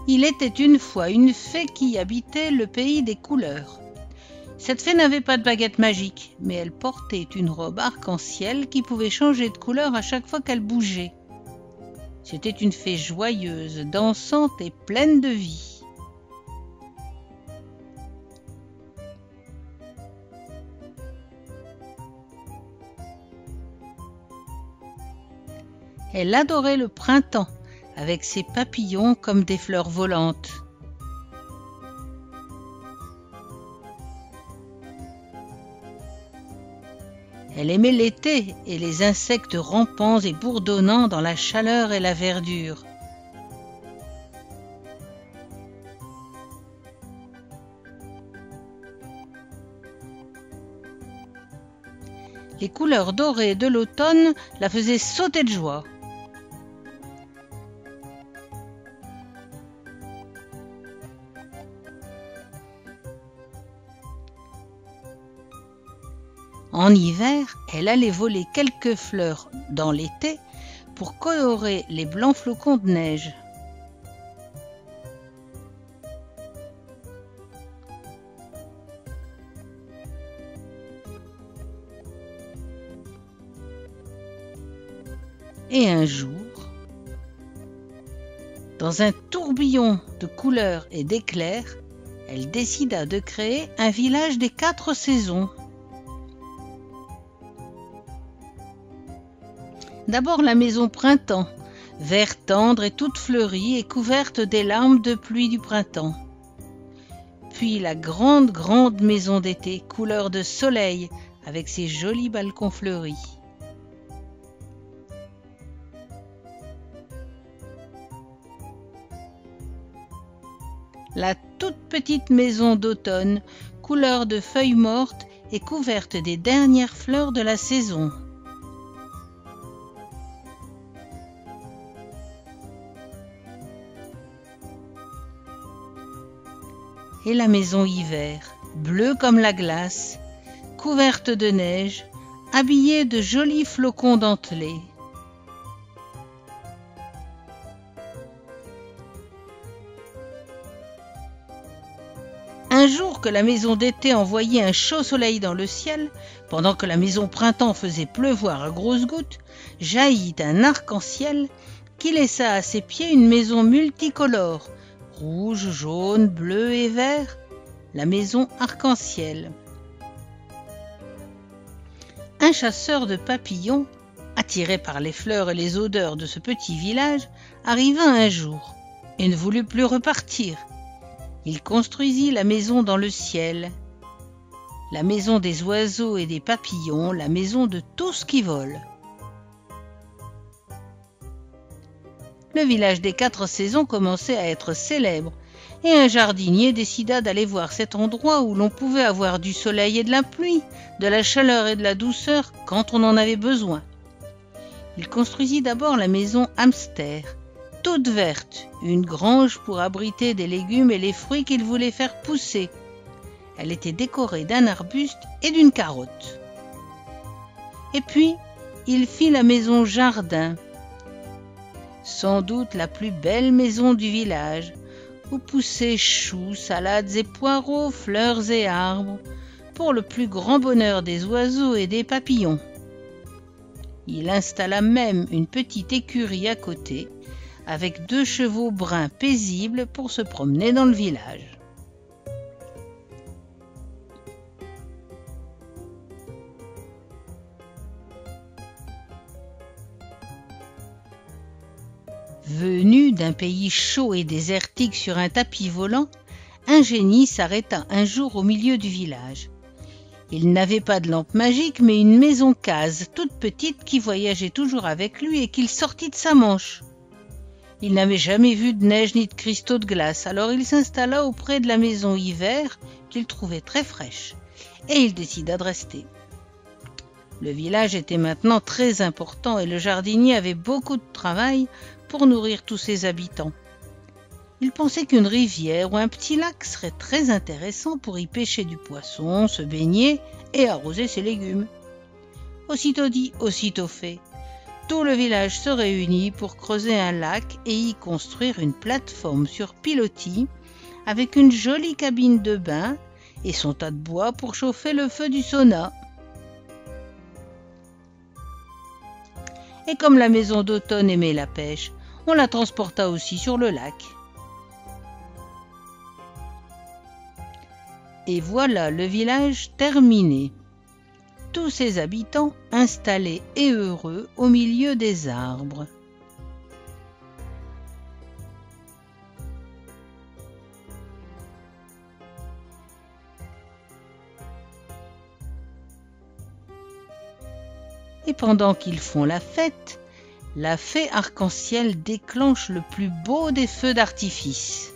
Il était une fois une fée qui habitait le pays des couleurs. Cette fée n'avait pas de baguette magique, mais elle portait une robe arc-en-ciel qui pouvait changer de couleur à chaque fois qu'elle bougeait. C'était une fée joyeuse, dansante et pleine de vie. Elle adorait le printemps, avec ses papillons comme des fleurs volantes. Elle aimait l'été et les insectes rampants et bourdonnants dans la chaleur et la verdure. Les couleurs dorées de l'automne la faisaient sauter de joie. En hiver, elle allait voler quelques fleurs dans l'été pour colorer les blancs flocons de neige. Et un jour, dans un tourbillon de couleurs et d'éclairs, elle décida de créer un village des 4 saisons. D'abord la maison printemps, vert tendre et toute fleurie et couverte des larmes de pluie du printemps. Puis la grande maison d'été, couleur de soleil, avec ses jolis balcons fleuris. La toute petite maison d'automne, couleur de feuilles mortes et couverte des dernières fleurs de la saison. Et la maison hiver, bleue comme la glace, couverte de neige, habillée de jolis flocons dentelés. Un jour que la maison d'été envoyait un chaud soleil dans le ciel, pendant que la maison printemps faisait pleuvoir à grosses gouttes, jaillit un arc-en-ciel qui laissa à ses pieds une maison multicolore, rouge, jaune, bleu et vert, la maison arc-en-ciel. Un chasseur de papillons, attiré par les fleurs et les odeurs de ce petit village, arriva un jour et ne voulut plus repartir. Il construisit la maison dans le ciel, la maison des oiseaux et des papillons, la maison de tout ce qui vole. Le village des 4 saisons commençait à être célèbre, et un jardinier décida d'aller voir cet endroit où l'on pouvait avoir du soleil et de la pluie, de la chaleur et de la douceur quand on en avait besoin. Il construisit d'abord la maison hamster, toute verte, une grange pour abriter des légumes et les fruits qu'il voulait faire pousser. Elle était décorée d'un arbuste et d'une carotte. Et puis, il fit la maison jardin, sans doute la plus belle maison du village, où poussaient choux, salades et poireaux, fleurs et arbres, pour le plus grand bonheur des oiseaux et des papillons. Il installa même une petite écurie à côté, avec 2 chevaux bruns paisibles pour se promener dans le village. Venu d'un pays chaud et désertique sur un tapis volant, un génie s'arrêta un jour au milieu du village. Il n'avait pas de lampe magique, mais une maison-case toute petite qui voyageait toujours avec lui et qu'il sortit de sa manche. Il n'avait jamais vu de neige ni de cristaux de glace, alors il s'installa auprès de la maison hiver qu'il trouvait très fraîche, et il décida de rester. Le village était maintenant très important et le jardinier avait beaucoup de travail pour nourrir tous ses habitants. Il pensait qu'une rivière ou un petit lac serait très intéressant pour y pêcher du poisson, se baigner et arroser ses légumes. Aussitôt dit, aussitôt fait. Tout le village se réunit pour creuser un lac et y construire une plateforme sur pilotis avec une jolie cabine de bain et son tas de bois pour chauffer le feu du sauna. Et comme la maison d'automne aimait la pêche, on la transporta aussi sur le lac. Et voilà le village terminé. Tous ses habitants installés et heureux au milieu des arbres. Et pendant qu'ils font la fête, la fée arc-en-ciel déclenche le plus beau des feux d'artifice.